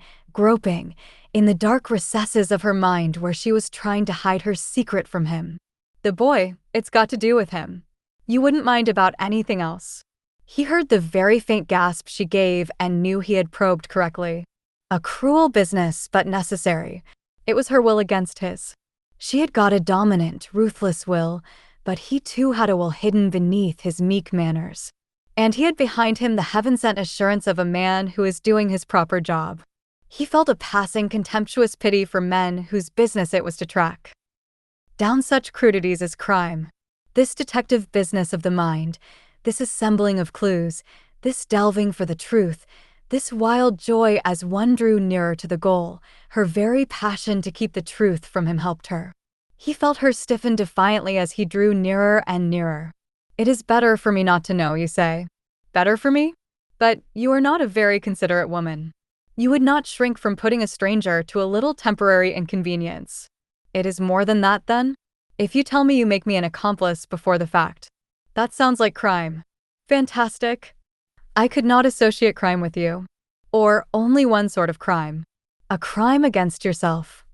in the dark recesses of her mind where she was trying to hide her secret from him. "The boy, it's got to do with him. You wouldn't mind about anything else." He heard the very faint gasp she gave and knew he had probed correctly. A cruel business, but necessary. It was her will against his. She had got a dominant, ruthless will, but he too had a will hidden beneath his meek manners. And he had behind him the heaven-sent assurance of a man who is doing his proper job. He felt a passing contemptuous pity for men whose business it was to track down such crudities as crime. This detective business of the mind, this assembling of clues, this delving for the truth, this wild joy as one drew nearer to the goal, her very passion to keep the truth from him helped her. He felt her stiffen defiantly as he drew nearer and nearer. "It is better for me not to know, you say. Better for me? But you are not a very considerate woman. You would not shrink from putting a stranger to a little temporary inconvenience. It is more than that, then? If you tell me you make me an accomplice before the fact. That sounds like crime. Fantastic. I could not associate crime with you. Or only one sort of crime. A crime against yourself."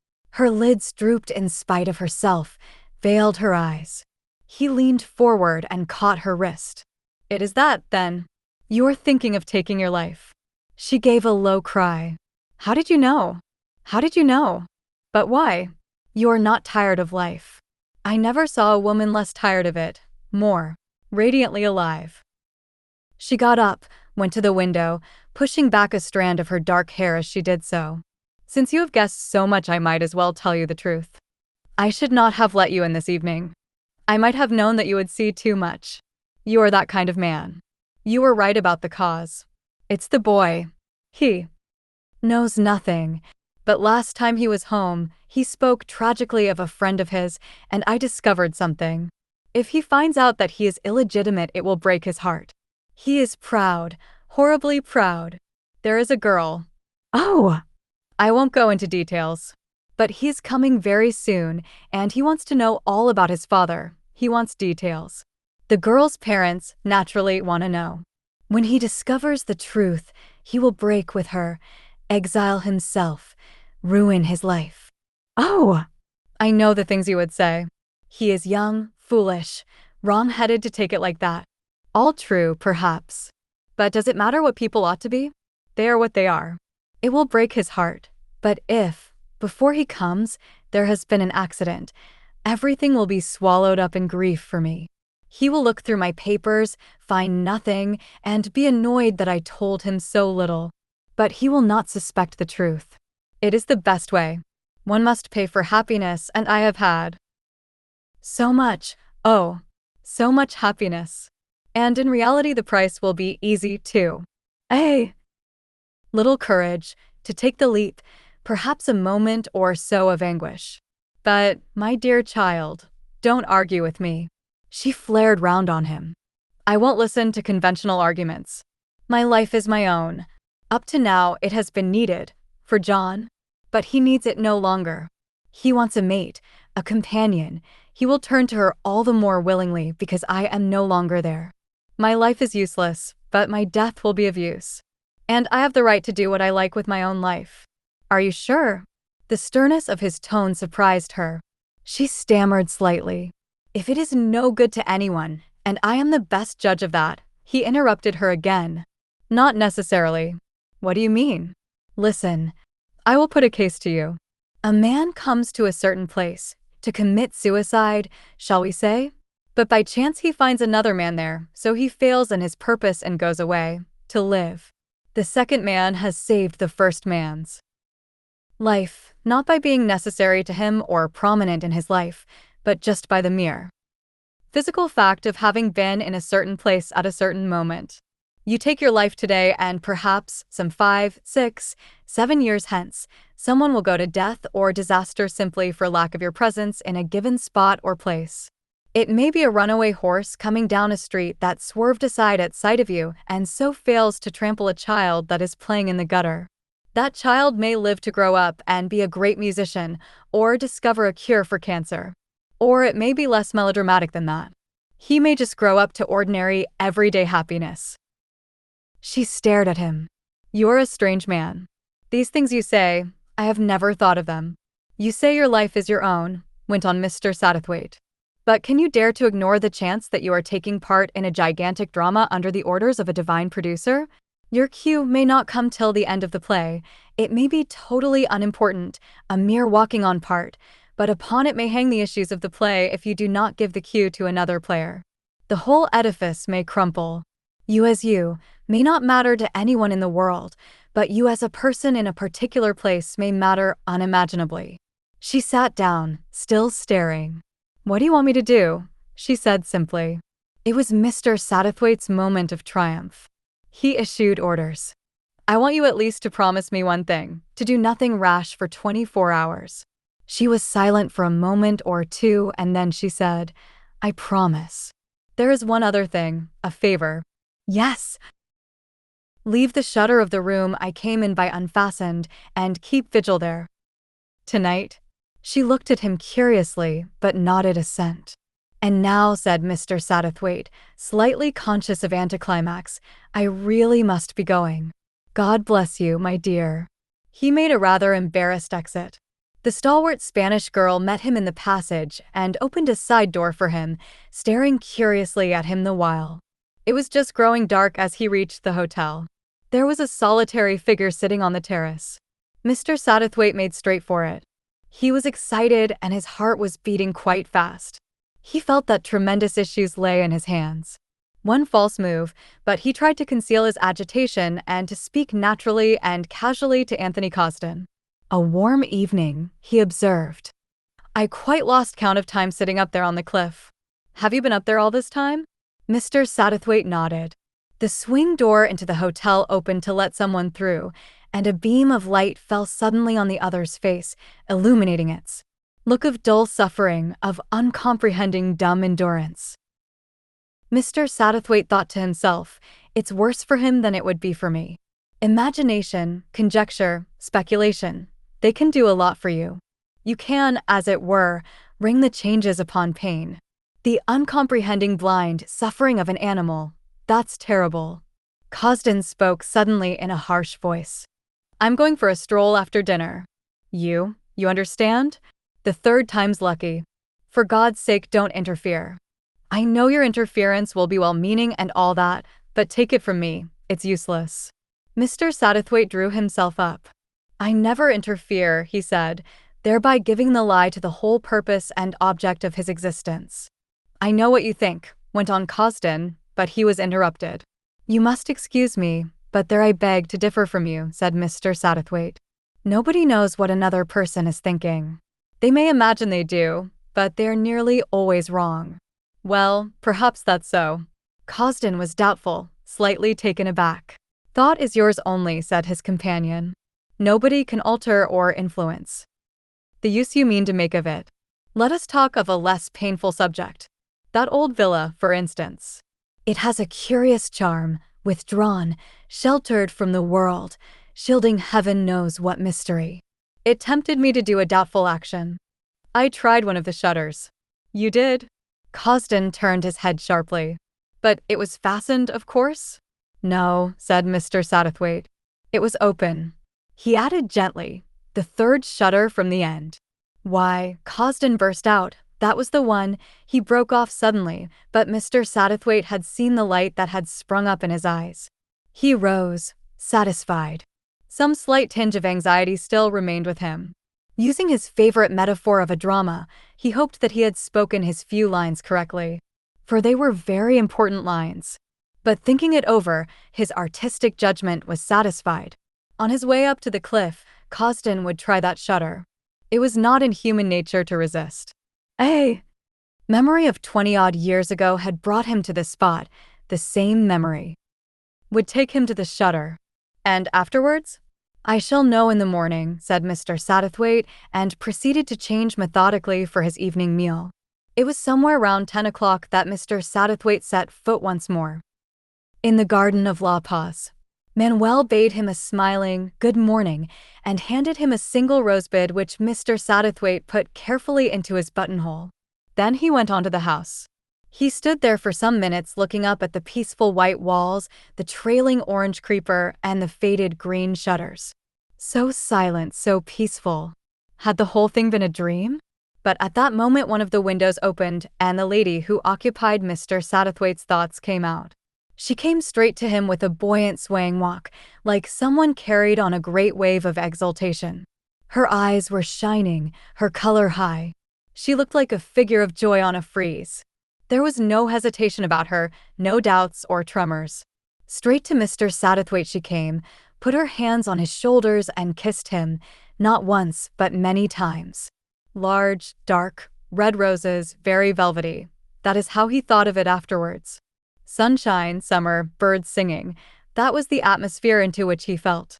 Her lids drooped in spite of herself, veiled her eyes. He leaned forward and caught her wrist. "It is that, then. You are thinking of taking your life." She gave a low cry. "How did you know? How did you know? But why? You are not tired of life. I never saw a woman less tired of it, more radiantly alive." She got up, went to the window, pushing back a strand of her dark hair as she did so. "Since you have guessed so much, I might as well tell you the truth. I should not have let you in this evening. I might have known that you would see too much. You are that kind of man. You were right about the cause. It's the boy. He knows nothing. But last time he was home, he spoke tragically of a friend of his, and I discovered something. If he finds out that he is illegitimate, it will break his heart. He is proud, horribly proud. There is a girl." "Oh!" "I won't go into details. But he's coming very soon, and he wants to know all about his father. He wants details. The girl's parents naturally want to know. When he discovers the truth, he will break with her, exile himself, ruin his life." "Oh!" "I know the things you would say. He is young, foolish, wrong-headed to take it like that. All true, perhaps. But does it matter what people ought to be? They are what they are. It will break his heart. But if, before he comes, there has been an accident, everything will be swallowed up in grief for me. He will look through my papers, find nothing, and be annoyed that I told him so little. But he will not suspect the truth. It is the best way. One must pay for happiness, and I have had so much, oh, so much happiness. And in reality the price will be easy too. A little courage, to take the leap, perhaps a moment or so of anguish. But, my dear child, don't argue with me. She flared round on him. I won't listen to conventional arguments. My life is my own. Up to now it has been needed, for John. But he needs it no longer. He wants a mate, a companion. He will turn to her all the more willingly because I am no longer there. My life is useless, but my death will be of use. And I have the right to do what I like with my own life. Are you sure? The sternness of his tone surprised her. She stammered slightly. If it is no good to anyone, and I am the best judge of that, he interrupted her again. Not necessarily. What do you mean? Listen, I will put a case to you. A man comes to a certain place, to commit suicide, shall we say? But by chance he finds another man there, so he fails in his purpose and goes away, to live. The second man has saved the first man's life, not by being necessary to him or prominent in his life, but just by the mere physical fact of having been in a certain place at a certain moment. You take your life today and perhaps some 5, 6, 7 years hence, someone will go to death or disaster simply for lack of your presence in a given spot or place. It may be a runaway horse coming down a street that swerved aside at sight of you and so fails to trample a child that is playing in the gutter. That child may live to grow up and be a great musician or discover a cure for cancer. Or it may be less melodramatic than that. He may just grow up to ordinary, everyday happiness. She stared at him. You're a strange man. These things you say, I have never thought of them. You say your life is your own, went on Mr. Satterthwaite. But can you dare to ignore the chance that you are taking part in a gigantic drama under the orders of a divine producer? Your cue may not come till the end of the play. It may be totally unimportant, a mere walking-on part, but upon it may hang the issues of the play if you do not give the cue to another player. The whole edifice may crumple. You as you may not matter to anyone in the world, but you as a person in a particular place may matter unimaginably. She sat down, still staring. What do you want me to do? She said simply. It was Mr. Satterthwaite's moment of triumph. He issued orders. I want you at least to promise me one thing, to do nothing rash for 24 hours. She was silent for a moment or two, and then she said, I promise. There is one other thing, a favor. Yes. Leave the shutter of the room I came in by unfastened, and keep vigil there. Tonight? She looked at him curiously, but nodded assent. And now, said Mr. Satterthwaite, slightly conscious of anticlimax, I really must be going. God bless you, my dear. He made a rather embarrassed exit. The stalwart Spanish girl met him in the passage and opened a side door for him, staring curiously at him the while. It was just growing dark as he reached the hotel. There was a solitary figure sitting on the terrace. Mr. Satterthwaite made straight for it. He was excited and his heart was beating quite fast. He felt that tremendous issues lay in his hands. One false move, but he tried to conceal his agitation and to speak naturally and casually to Anthony Cosden. A warm evening, he observed. I quite lost count of time sitting up there on the cliff. Have you been up there all this time? Mr. Satterthwaite nodded. The swing door into the hotel opened to let someone through, and a beam of light fell suddenly on the other's face, illuminating its look of dull suffering, of uncomprehending dumb endurance. Mr. Satterthwaite thought to himself, it's worse for him than it would be for me. Imagination, conjecture, speculation, they can do a lot for you. You can, as it were, ring the changes upon pain. The uncomprehending blind suffering of an animal, that's terrible. Cosden spoke suddenly in a harsh voice. I'm going for a stroll after dinner. You understand? The third time's lucky. For God's sake, don't interfere. I know your interference will be well-meaning and all that, but take it from me, it's useless. Mr. Satterthwaite drew himself up. I never interfere, he said, thereby giving the lie to the whole purpose and object of his existence. I know what you think. went on Cosden, but he was interrupted. "You must excuse me, but there I beg to differ from you," said Mr. Satterthwaite. "Nobody knows what another person is thinking. They may imagine they do, but they're nearly always wrong." "Well, perhaps that's so." Cosden was doubtful, slightly taken aback. "Thought is yours only," said his companion. "Nobody can alter or influence. The use you mean to make of it. Let us talk of a less painful subject. That old villa, for instance. It has a curious charm, withdrawn, sheltered from the world, shielding heaven knows what mystery. It tempted me to do a doubtful action. I tried one of the shutters." "You did?" Cosden turned his head sharply. "But it was fastened, of course?" "No," said Mr. Satterthwaite. "It was open." He added gently, "The third shutter from the end." "Why," Cosden burst out, "that was the one—" He broke off suddenly, but Mr. Satterthwaite had seen the light that had sprung up in his eyes. He rose, satisfied. Some slight tinge of anxiety still remained with him. Using his favorite metaphor of a drama, he hoped that he had spoken his few lines correctly, for they were very important lines. But thinking it over, his artistic judgment was satisfied. On his way up to the cliff, Cosden would try that shutter. It was not in human nature to resist. Memory of 20-odd years ago had brought him to the spot, the same memory. Would take him to the shutter. And afterwards? "I shall know in the morning," said Mr. Satterthwaite, and proceeded to change methodically for his evening meal. It was somewhere round 10 o'clock that Mr. Satterthwaite set foot once more in the garden of La Paz. Manuel bade him a smiling "good morning" and handed him a single rosebud which Mr. Satterthwaite put carefully into his buttonhole. Then he went on to the house. He stood there for some minutes looking up at the peaceful white walls, the trailing orange creeper, and the faded green shutters. So silent, so peaceful. Had the whole thing been a dream? But at that moment one of the windows opened, and the lady who occupied Mr. Satterthwaite's thoughts came out. She came straight to him with a buoyant swaying walk, like someone carried on a great wave of exultation. Her eyes were shining, her color high. She looked like a figure of joy on a frieze. There was no hesitation about her, no doubts or tremors. Straight to Mr. Satterthwaite she came, put her hands on his shoulders and kissed him, not once but many times. Large, dark, red roses, very velvety. That is how he thought of it afterwards. Sunshine, summer, birds singing. That was the atmosphere into which he felt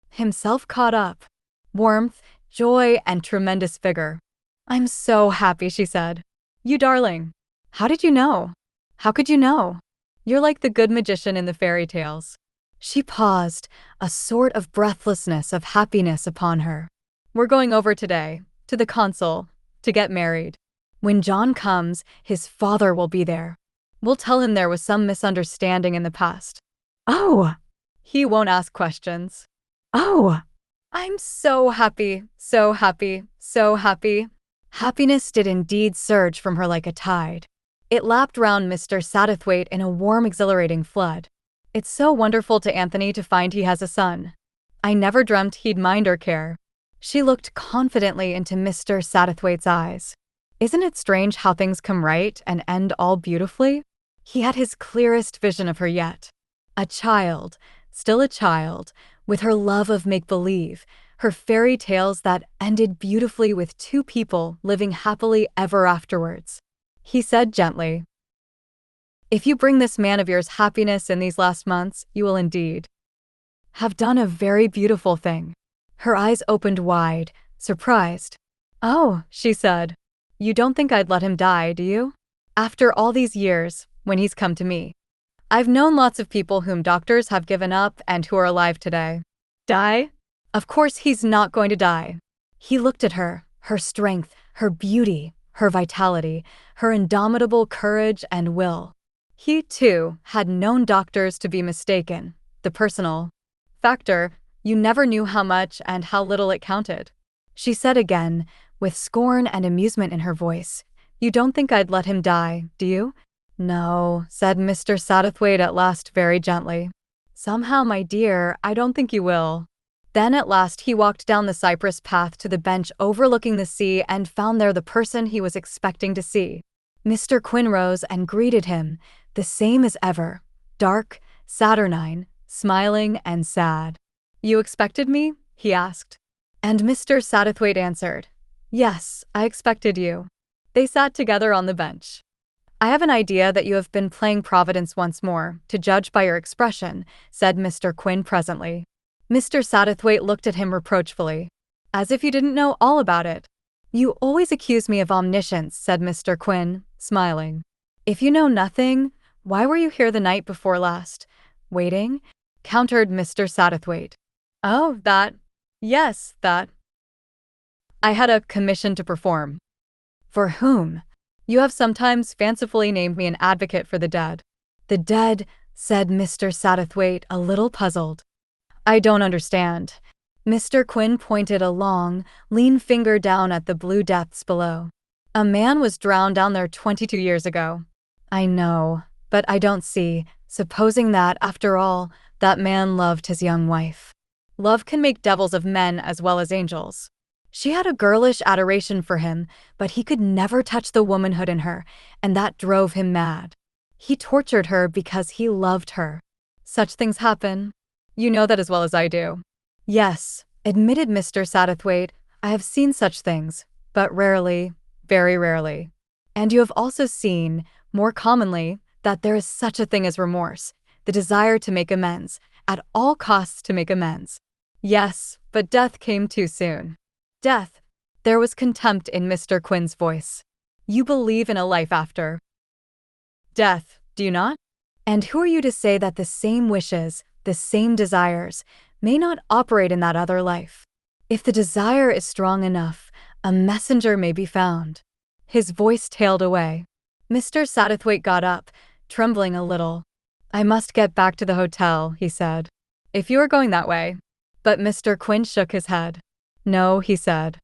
himself caught up. Warmth, joy, and tremendous vigor. "I'm so happy," she said. "You darling. How did you know? How could you know? You're like the good magician in the fairy tales." She paused, a sort of breathlessness of happiness upon her. "We're going over today, to the consul, to get married. When John comes, his father will be there. We'll tell him there was some misunderstanding in the past." "Oh!" "He won't ask questions." "Oh!" "I'm so happy, so happy, so happy." Happiness did indeed surge from her like a tide. It lapped round Mr. Satterthwaite in a warm, exhilarating flood. "It's so wonderful to Anthony to find he has a son. I never dreamt he'd mind or care." She looked confidently into Mr. Satterthwaite's eyes. "Isn't it strange how things come right and end all beautifully?" He had his clearest vision of her yet. A child, still a child, with her love of make-believe, her fairy tales that ended beautifully with two people living happily ever afterwards. He said gently, "If you bring this man of yours happiness in these last months, you will indeed have done a very beautiful thing." Her eyes opened wide, surprised. "Oh," she said, "you don't think I'd let him die, do you? After all these years, when he's come to me. I've known lots of people whom doctors have given up and who are alive today. Die? Of course he's not going to die." He looked at her, her strength, her beauty, her vitality, her indomitable courage and will. He, too, had known doctors to be mistaken. The personal factor, you never knew how much and how little it counted. She said again, with scorn and amusement in her voice, "You don't think I'd let him die, do you?" "No," said Mr. Satterthwaite at last very gently. "Somehow, my dear, I don't think you will." Then at last he walked down the cypress path to the bench overlooking the sea and found there the person he was expecting to see. Mr. Quin rose and greeted him, the same as ever, dark, saturnine, smiling and sad. "You expected me?" he asked. And Mr. Satterthwaite answered, "Yes, I expected you." They sat together on the bench. "I have an idea that you have been playing Providence once more, to judge by your expression," said Mr. Quin presently. Mr. Satterthwaite looked at him reproachfully. "As if you didn't know all about it." "You always accuse me of omniscience," said Mr. Quin, smiling. "If you know nothing, why were you here the night before last? Waiting?" countered Mr. Satterthwaite. "Oh, that. Yes, that. I had a commission to perform." "For whom?" "You have sometimes fancifully named me an advocate for the dead." "The dead," said Mr. Satterthwaite, a little puzzled. "I don't understand." Mr. Quin pointed a long, lean finger down at the blue depths below. "A man was drowned down there 22 years ago." "I know, but I don't see, supposing that, after all, that man loved his young wife. Love can make devils of men as well as angels. She had a girlish adoration for him, but he could never touch the womanhood in her, and that drove him mad. He tortured her because he loved her." "Such things happen. You know that as well as I do." "Yes," admitted Mr. Satterthwaite, "I have seen such things, but rarely, very rarely. And you have also seen, more commonly, that there is such a thing as remorse, the desire to make amends, at all costs to make amends." "Yes, but death came too soon." "Death?" There was contempt in Mr. Quin's voice. "You believe in a life after death, do you not? And who are you to say that the same wishes, the same desires, may not operate in that other life? If the desire is strong enough, a messenger may be found." His voice tailed away. Mr. Satterthwaite got up, trembling a little. "I must get back to the hotel," he said. "If you are going that way." But Mr. Quin shook his head. "No," he said.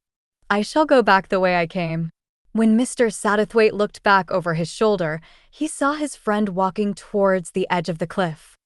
"I shall go back the way I came." When Mr. Satterthwaite looked back over his shoulder, he saw his friend walking towards the edge of the cliff.